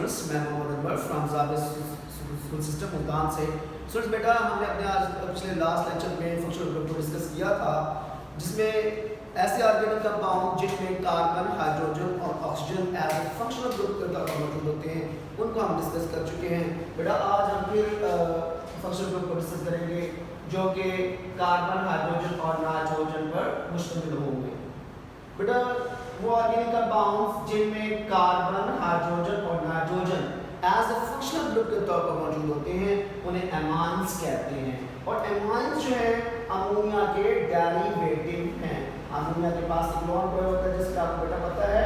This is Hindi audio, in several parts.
स्टूडेंट्स, मैं Mohammad Anwar from Javid school system Multan से। स्टूडेंट्स बेटा, हमने अपने आज पिछले लास्ट लेक्चर में फंक्शनल ग्रुप को डिस्कस किया था, जिसमें ऐसे ऑर्गेनिक कंपाउंड जिनमें कार्बन, हाइड्रोजन और ऑक्सीजन एज फंक्शनल ग्रुप के तौर पर मौजूद होते हैं, उनको हम डिस्कस कर चुके हैं। बेटा आज हम फिर फंक्शनल ग्रुप को डिस्कस करेंगे जो कि कार्बन, हाइड्रोजन और नाइट्रोजन पर मुश्तमिल होंगे। बेटा वो ऑर्गेनिक कंपाउंड्स जिनमें कार्बन, हाइड्रोजन और nitrogen as a functional group के तौर पर मौजूद होते हैं, उन्हें एमाइंस कहते हैं। और एमाइंस जो है अमोनिया के डेरिवेटिव हैं। अमोनिया के पास एक लोन पेयर होता है, जिसका आपको बेटा पता है।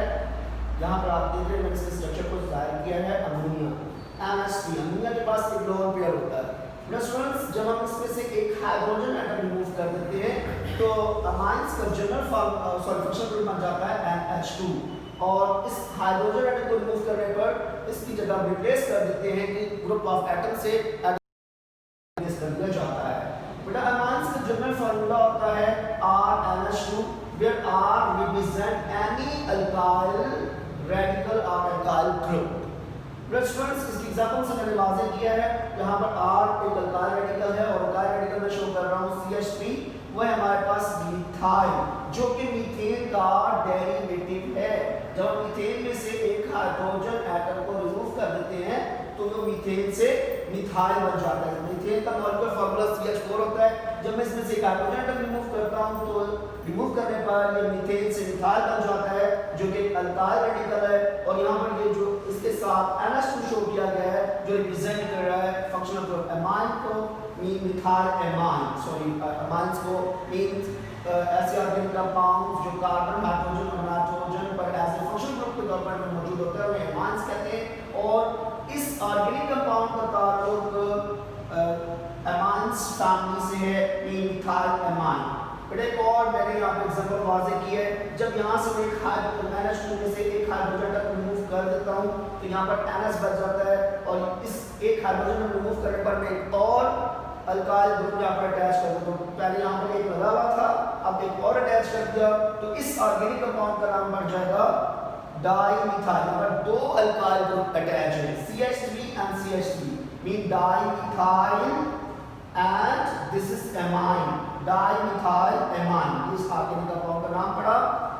यहाँ पर आप देख रहे हैं, मैंने इसके स्ट्रक्चर को जाहिर किया है। अमोनिया NH3, अमोनिया के पास एक लोन पेयर होता है। स्टूडेंट्स, जब हम इसमें से एक हाइड्रोजन एटम रिमूव कर देते हैं तो अमाइंस का जनरल फंक्शनल ग्रुप बन जाता है NH2, और इस हाइड्रोजन एटम को रिमूव करने पर इसकी जगह रिप्लेस कर देते हैं कि ग्रुप ऑफ एटम से रिप्लेस कर दिया जाता है। बेटा अमाइंस का जनरल फार्मूला होता है RNH2, where R represent any alkyl radical or alkyl group। Students, इसकी एग्जांपल से मैंने वाज़ेह किया है। यहाँ पर R एक अल्काइल रेडिकल है और अल्काइल रेडिकल में शो कर रहा हूँ CH3, वो है हमारे पास मिथाइल, जो कि मीथेन का डेरिवेटिव है। जब हम मीथेन में से एक हाइड्रोजन एटम को रिमूव कर देते हैं तो वो मीथेन से मिथाइल बन जाता है। मीथेन का मॉलिक्यूलर फार्मूला CH4 होता है। जब मैं इसमें से एक हाइड्रोजन एटम रिमूव करता हूँ तो रिमूव करने पर ये मीथेन से मिथाइल बन जाता है, जो कि अल्काइल रेडिकल है। और यहाँ पर ये जो इसके साथ NH2 शो किया गया है, जो रिप्रेजेंट कर रहा है फंक्शनल ग्रुप एमाइन को, mean methyl amine, sorry amines को मीन ऐसे ऑर्गेनिक कंपाउंड्स जो कार्बन, हाइड्रोजन और नाइट्रोजन पर एज ए फंक्शनल ग्रुप के तौर पर मौजूद होता है, उन्हें एमाइंस कहते हैं। और इस ऑर्गेनिक कंपाउंड का ताल्लुक एमाइंस फैमिली से है, मिथाइल एमाइन। बेटा एक और मैंने यहाँ पे एग्जांपल वाज़ेह किया है। जब यहाँ से मैं एक NH2 में से एक हाइड्रोजन तक रिमूव कर देता हूँ तो यहाँ पर NH बच जाता है, और इस एक हाइड्रोजन को रिमूव करने पर मैं एक और अल्काइल ग्रुप यहाँ पर अटैच कर देता हूँ। पहले यहाँ पर एक लगा हुआ था, अब एक और अटैच कर दिया, तो इस ऑर्गेनिक कंपाउंड का नाम बन जाएगा डाईमिथाइल। यहाँ पर दो अल्काइल ग्रुप अटैच है, CH3 and CH3, mean dimethyl and this is amine, dimethyl amine. इस ऑर्गेनिक कंपाउंड का नाम पड़ा।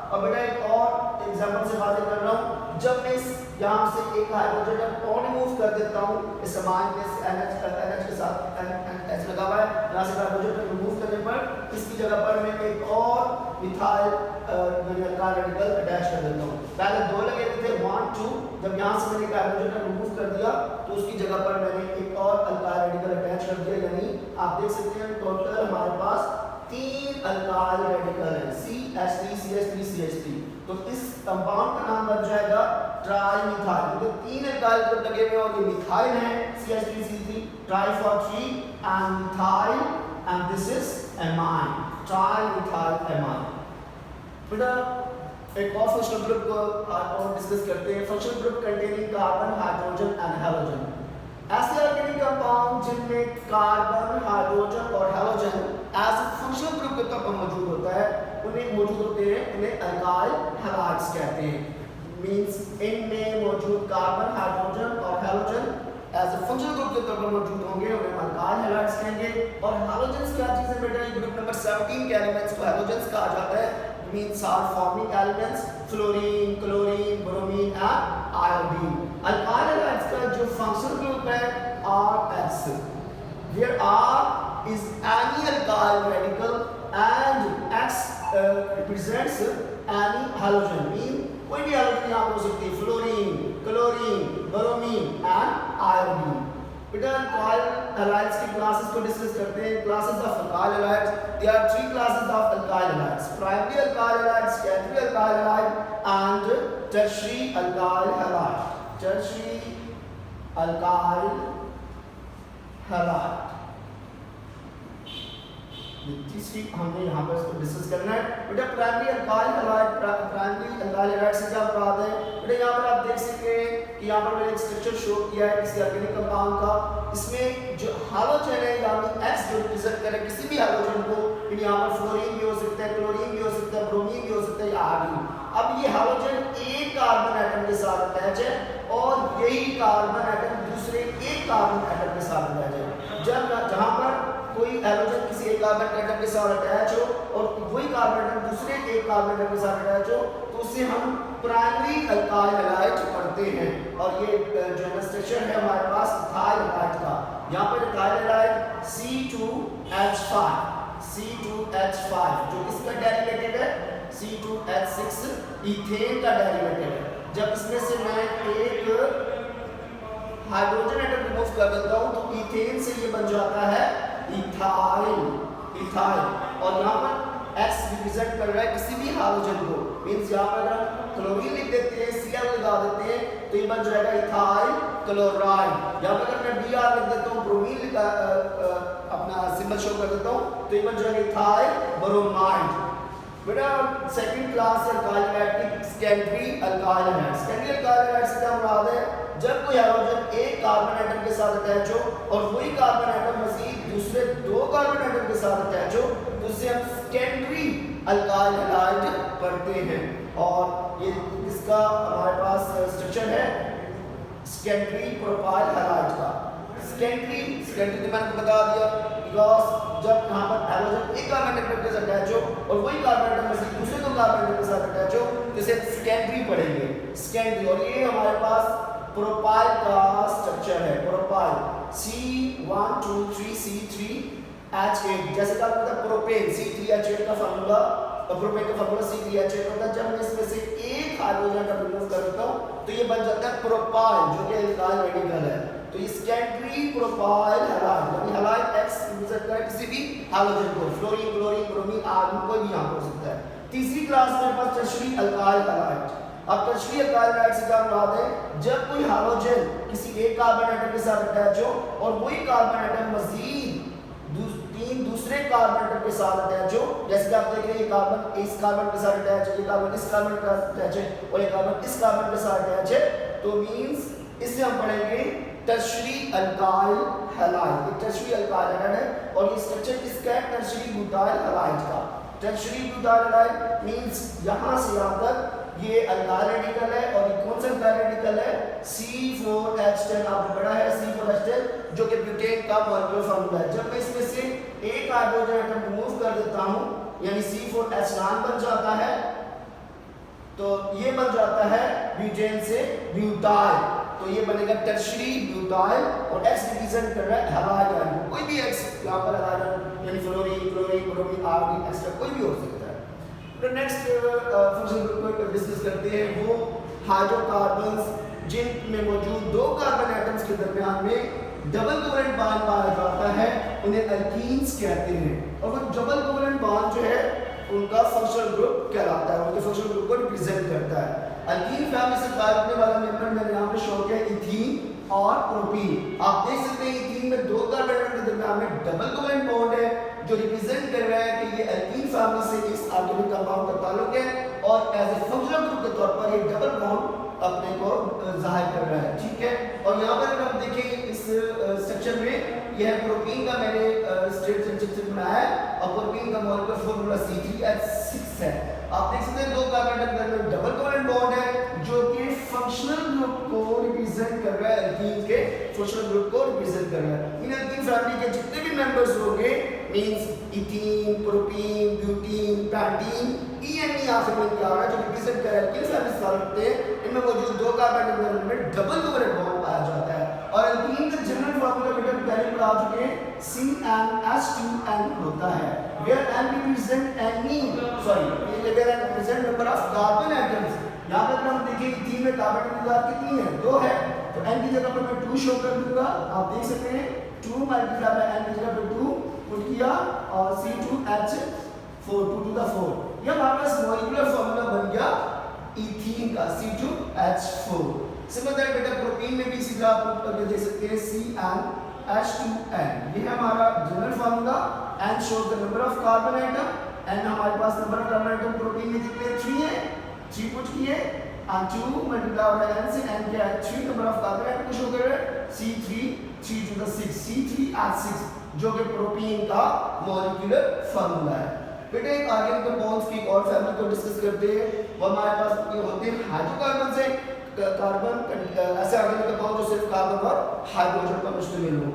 और बेटा एक और एग्जांपल से बात कर रहा हूँ। जब मैं यहाँ से एक हाइड्रोजन और रिमूव कर देता हूँ, इस एमाइन में से NH के साथ H लगा हुआ है, यहाँ से हाइड्रोजन रिमूव करने पर इसकी जगह पर मैं एक और मिथाइल अल्काइल रेडिकल अटैच कर देता हूँ। पहले दो लगे थे 1 2, जब यहाँ से मैंने एक हाइड्रोजन रिमूव कर दिया तो उसकी जगह पर मैंने एक और अल्काइल रेडिकल अटैच कर दिया। यानी आप देख सकते हैं टोटल हमारे पास 3 अल्काइल रेडिकल है, CH3 CH3 CH3। तो इस कंपाउंड का नाम बन जाएगा ट्राईमिथाइल, क्योंकि 3 अल्काइल ग्रुप लगे हुए और ये मिथाइल है, CH3 CH3, try for 3 and methyl, and this is amine, trimethyl amine. बेटा एक और फंक्शनल ग्रुप को और डिस्कस करते हैं। Functional group containing carbon, hydrogen and halogen. ऐसे ऑर्गेनिक कंपाउंड जिनमें कार्बन, हाइड्रोजन और halogen as a functional group के तौर पर मौजूद होता है, उन्हें अल्काइल हैलाइड्स कहते हैं। मींस इनमें मौजूद कार्बन, हाइड्रोजन और halogen as a functional group के तौर पर मौजूद होंगे, उन्हें अल्काइल हैलाइड्स कहेंगे। और हैलोजेंस क्या चीज है बेटा? ग्रुप नंबर 17 के एलिमेंट्स को हैलोजेंस कहा जाता है। Means are forming elements fluorine, chlorine, bromine and iodine. Alkyl halides का जो फंक्शनल ग्रुप है RX, where R is any alkyl radical and X represents any halogen, mean कोई भी halogen यहाँ हो सकती है, fluorine, chlorine, bromine and iodine. बेटा अल्काइल हैलाइड्स की क्लासेस को डिस्कस करते हैं। Classes of alkyl halides, there are 3 classes of alkyl halides: primary alkyl halides, secondary alkyl halide and tertiary alkyl halide. Tertiary alkyl halide तीसरी हमने यहाँ पर इसको डिस्कस करना है। बेटा प्राइमरी अल्काइल हैलाइड से क्या मुराद है? बेटा यहाँ पर आप देख सकते हैं कि यहाँ पर मैंने एक स्ट्रक्चर शो किया है किसी ऑर्गेनिक कंपाउंड का। इसमें जो हाइड्रोजन है यानी X जो रिप्रेजेंट करे किसी भी हाइड्रोजन को, यहाँ पर फ्लोरीन भी हो सकता है, क्लोरीन भी हो सकता है, ब्रोमीन भी हो सकता है या आयोडीन। अब ये हाइड्रोजन एक कार्बन एटम के साथ अटैच है और यही कार्बन एटम दूसरे एक कार्बन एटम के साथ अटैच है। जब जहां पर कोई हैलोजन किसी एक कार्बन एटम के साथ अटैच हो और वही कार्बन एटम दूसरे एक कार्बन एटम के साथ अटैच हो तो उसे हम प्राइमरी अल्काइल हैलाइड पढ़ते हैं। और ये जो है स्ट्रक्चर है हमारे पास इथाइल हैलाइड का। यहाँ पर इथाइल हैलाइड C2H5 जो किसका डेरिवेटिव है C2H6 इथेन का डेरिवेटिव है। जब इसमें से मैं एक हाइड्रोजन एटम रिमूव कर देता हूँ तो इथेन से ये बन जाता है इथाइल। और यहाँ पर X रिप्रेजेंट कर रहा है किसी भी हाइड्रोजन को, मींस यहाँ पर अगर क्लोरीन लिख देते हैं Cl लगा देते हैं तो ये बन जाएगा इथाइल क्लोराइड। यहाँ पर अगर मैं Br लिख देता हूँ ब्रोमीन अपना सिंबल शो कर देता हूँ तो ये बन जाएगा इथाइल ब्रोमाइड। बेटा सेकंड क्लास अल्काइल हैलाइड की secondary alkyl halide. Secondary alkyl halide से क्या मुराद है, जब कोई हाइड्रोजन एक कार्बन एटम के साथ अटैच हो और वही कार्बन एटम मजीद दूसरे दो कार्बन एटम के साथ अटैच हो तो उसे हम सेकेंडरी अल्काइल हैलाइड पढ़ते हैं। और ये इसका हमारे पास स्ट्रक्चर है सेकेंडरी प्रोपाइल हैलाइड का। सेकेंडरी तो मैंने बता दिया बिकॉज जब यहाँ पर हाइड्रोजन एक कार्बन एटम के साथ अटैच हो और वही कार्बन एटम मजीद दूसरे दो कार्बन एटम के साथ अटैच हो तो इसे सेकेंडरी पढ़ेंगे, सेकेंडरी। और ये हमारे पास प्रोपाइल का स्ट्रक्चर है। प्रोपाइल C123C3H8 जैसे कि आपको पता है प्रोपेन C3H8 का फार्मूला, प्रोपेन का फार्मूला C3H8 होता है। जब मैं इसमें से एक हाइड्रोजन का रिमूव कर देता हूं तो ये बन जाता है प्रोपाइल जो कि अल्काइल रेडिकल है। तो ये सेकेंडरी प्रोपाइल हैलाइड यानी हैलाइड X रिप्रेजेंट कर किसी भी हाइड्रोजन को, फ्लोरीन क्लोरीन ब्रोमीन आर्गन कोई भी यहां हो सकता है। तीसरी क्लास में पास टर्शियरी अल्काइल हैलाइड। अब टर्शियरी अल्काइल हैलाइड से क्या मुराद है, जब कोई हाइड्रोजन किसी एक कार्बन एटम के साथ अटैच हो और वही कार्बन एटम मजीद तीन दूसरे कार्बन एटम के साथ अटैच हो, जैसे कि आप देख रहे हैं ये कार्बन इस कार्बन के साथ अटैच है, ये कार्बन इस कार्बन के साथ अटैच है और ये कार्बन इस कार्बन के साथ अटैच है, तो मींस इससे हम पढ़ेंगे टर्शियरी अल्काइल हैलाइड। ये टर्शियरी अल्काइल हैलाइड है और ये स्ट्रक्चर किसका है, टर्शियरी ब्यूटाइल हैलाइड का। टर्शियरी ब्यूटाइल हैलाइड मींस यहां से यहां तक ये अल्काइल रेडिकल है और ये कौन सा अल्काइल रेडिकल है C4H10 आपने पढ़ा है C4H10 जो कि ब्यूटेन का मॉलिक्यूलर फार्मूला है। जब मैं इसमें से एक हाइड्रोजन एटम रिमूव कर देता हूं यानी C4H9 बन जाता है तो ये बन जाता है ब्यूटेन से ब्यूटाइल, तो ये बनेगा टर्शियरी ब्यूटाइल और X रिप्रेजेंट कर रहा है हैलाइड। कोई भी X यहां पर हैलाइड यानी fluorine chlorine bromine argon extra कोई भी हो सकता है। तो नेक्स्ट फंक्शन ग्रुप को डिस्कस करते हैं वो हाइड्रोकार्बन्स जिनमें मौजूद दो कार्बन एटम्स के दरमियान में डबल कोवेलेंट बॉन्ड पाया जाता है, उन्हें अल्कीन्स कहते हैं। और वो डबल कोवेलेंट बॉन्ड जो है उनका फंक्शनल ग्रुप कहलाता है, उनके फंक्शनल ग्रुप को रिप्रेजेंट करता है। अल्कीन फैमिली से ताल्लुक रखने वाला मेंबर मैंने यहाँ पे शो किया इथीन और प्रोपीन। आप देख सकते हैं इथीन में दो कार्बन एटम के दरमियान में डबल कोवेलेंट बॉन्ड है जो रिप्रेजेंट कर रहा है कि ये अल्कीन फैमिली से इस ऑर्गेनिक कंपाउंड का ताल्लुक है और एज ए फंक्शनल ग्रुप के तौर पर ये डबल बॉन्ड अपने को जाहिर कर रहा है, ठीक है। और यहाँ पर अगर आप देखें इस सेक्शन में यह प्रोपीन का मैंने स्ट्रेट सेक्शन बनाया है और प्रोपीन का मॉलिक्यूलर फार्मूला C3H6 है। आप देख सकते हैं दो कार्बन एटम में डबल कोवेलेंट बॉन्ड है जो कि फंक्शनल ग्रुप को रिप्रेजेंट कर रहा है, अल्कीन के फंक्शनल ग्रुप को रिप्रेजेंट कर रहा है। इन अल्कीन फैमिली के जितने भी मेंबर्स होंगे means ethene propene butene Pantene ENE आखिर में क्या आ रहा है जो रिप्रेजेंट कर रहा है अल्कीन फैमिली से ताल्लुक है, इनमें मौजूद दो कार्बन एटम में डबल कोवेलेंट बॉन्ड पाया जाता है। और अल्कीन का जनरल फार्मूला बेटा पहले पढ़ा चुके हैं CnH2n होता है where n represent number of carbon atoms। यहाँ पर हम देखें इथीन में कार्बन एटम कितनी है, दो है, तो n की जगह पर मैं 2 शो कर दूंगा। आप देख सकते हैं 2 मल्टीप्लाई बाय n की जगह पर 2 पुट किया और C2H4 2 to the 4, ये हमारे पास मॉलिक्यूलर फार्मूला बन गया इथीन का C2H4। सिंपल दैट बेटा प्रोपीन में भी इसी तरह आप करके देख सकते हैं CnH2n, ये है हमारा general formula. n shows the number of carbon atom, n हमारे पास number of carbon atom propene में कितने 3 है, 3 पुट किए और 2 मल्टीप्लाई बाय n से n क्या है 3 नंबर ऑफ कार्बन एटम को शो कर रहा है C3 3 to the 6 C3H6 जो कि प्रोटीन का मॉलिक्यूलर फार्मूला है। बेटा एक ऑर्गेनिक कंपाउंड्स की और फैमिली को डिस्कस करते हैं। वो हमारे पास ये होते हैं हाइड्रोकार्बन से कार्बन ऐसे ऑर्गेनिक कंपाउंड जो सिर्फ कार्बन और हाइड्रोजन पर मुश्तमिल हो।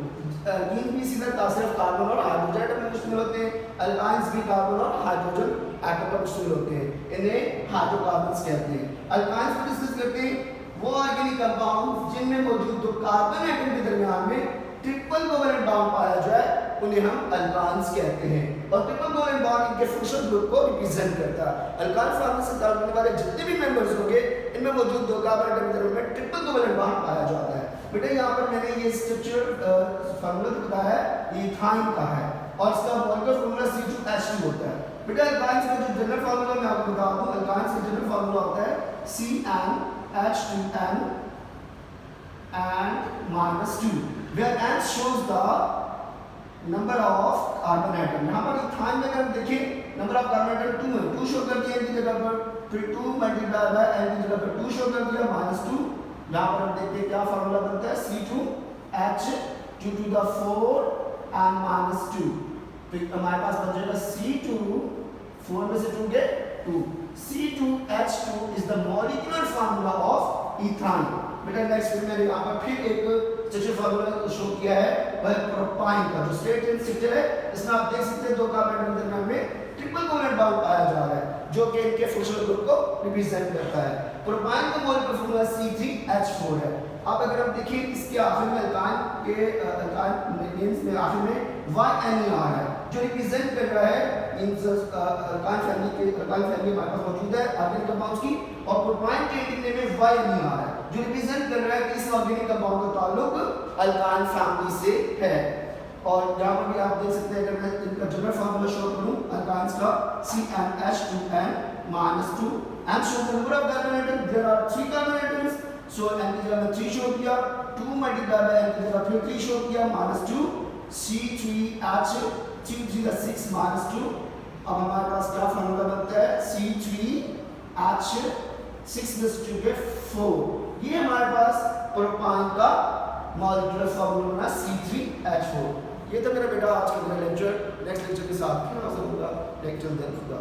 इन भी सीधा सिर्फ कार्बन और हाइड्रोजन एटम पर मुश्तमिल होते हैं। अल्काइंस भी कार्बन और हाइड्रोजन एटम पर मुश्तमिल होते हैं, इन्हें हाइड्रोकार्बन्स कहते हैं। अल्काइंस को डिस्कस करते हैं वो ऑर्गेनिक कंपाउंड जिनमें मौजूद दो कार्बन एटम के दरमियान में ट्रिपल कोवेलेंट बॉन्ड पाया जाए उन्हें हम अल्कान्स कहते हैं। और ट्रिपल कोवेलेंट बॉन्ड इनके फंक्शनल ग्रुप को रिप्रेजेंट करता है। अल्कान फॉर्मेशन से ताल्लुक रखने वाले जितने भी मेंबर्स होंगे इनमें मौजूद दो कार्बन एटम के दरमियान में ट्रिपल कोवेलेंट बॉन्ड पाया जाता है। बेटा यहाँ पर मैंने ये स्ट्रक्चर फार्मूला बताया ये इथाइन का है और इसका मॉलिक्यूलर फार्मूला C2H2 होता है। बेटा अल्काइंस का जो जनरल फार्मूला मैं आपको बता दूं, अल्काइंस का जनरल फार्मूला होता है CnH2n and -2 where n shows the number of carbon atom। यहाँ पर इथाइन में अगर देखें नंबर ऑफ कार्बन एटम 2 है, 2 शो कर दिया इनकी जगह पर, फिर 2 मल्टीप्लाई बाय n की जगह पर 2 शो कर दिया -2। यहाँ पर हम देखते हैं क्या फार्मूला बनता है C2H 2 to the 4 and -2। फिर हमारे पास बन जाएगा C2 4 में से 2 गए 2। C2H2 is the molecular formula of ethane। बेटा नेक्स्ट फिर मैंने यहाँ पर फिर एक स्ट्रक्चर फार्मूला शो किया है वह प्रोपाइन का जो स्ट्रेट इन स्ट्रक्चर है। इसमें आप देख सकते हैं दो कार्बन एटम के दरमियान में ट्रिपल कोवेलेंट बॉन्ड पाया जा रहा है जो कि इनके फंक्शनल ग्रुप को रिप्रेजेंट करता है। प्रोपाइन का मॉलिक्यूलर फार्मूला C3H4 है। अब अगर हम देखें इसके आखिर में अल्काइन के अल्काइन नेम्स में आखिर में YNER है जो रिप्रेजेंट कर रहा है मींस अल्काइन फैमिली हमारे पास मौजूद है ऑर्गेनिक कंपाउंड्स की, और प्रोपाइन के नेम में YNER है जो रिप्रेजेंट कर रहा है कि इस ऑर्गेनिक कंपाउंड का ताल्लुक अल्काइन फैमिली से है। और यहाँ पर भी आप देख सकते हैं अगर मैं इनका जनरल फार्मूला शो करूं अल्काइंस का CnH2n -2 and show the number of carbon atoms, there are 3 carbon atoms, so n की जगह 3 शो किया, 2 मल्टीप्लाई बाय n की जगह फिर 3 शो किया -2 C3H 3 का 6 -2। अब हमारे पास क्या फार्मूला बनता है C3H 6 में से 2 के 4। ये हमारे पास प्रोपाइन का मॉलिक्यूलर फार्मूला बना C3H4। ये तो मेरा बेटा आज का लेक्चर। नेक्स्ट लेक्चर के साथ फिर हाजिर होगा। लेक्चर देन खुदा।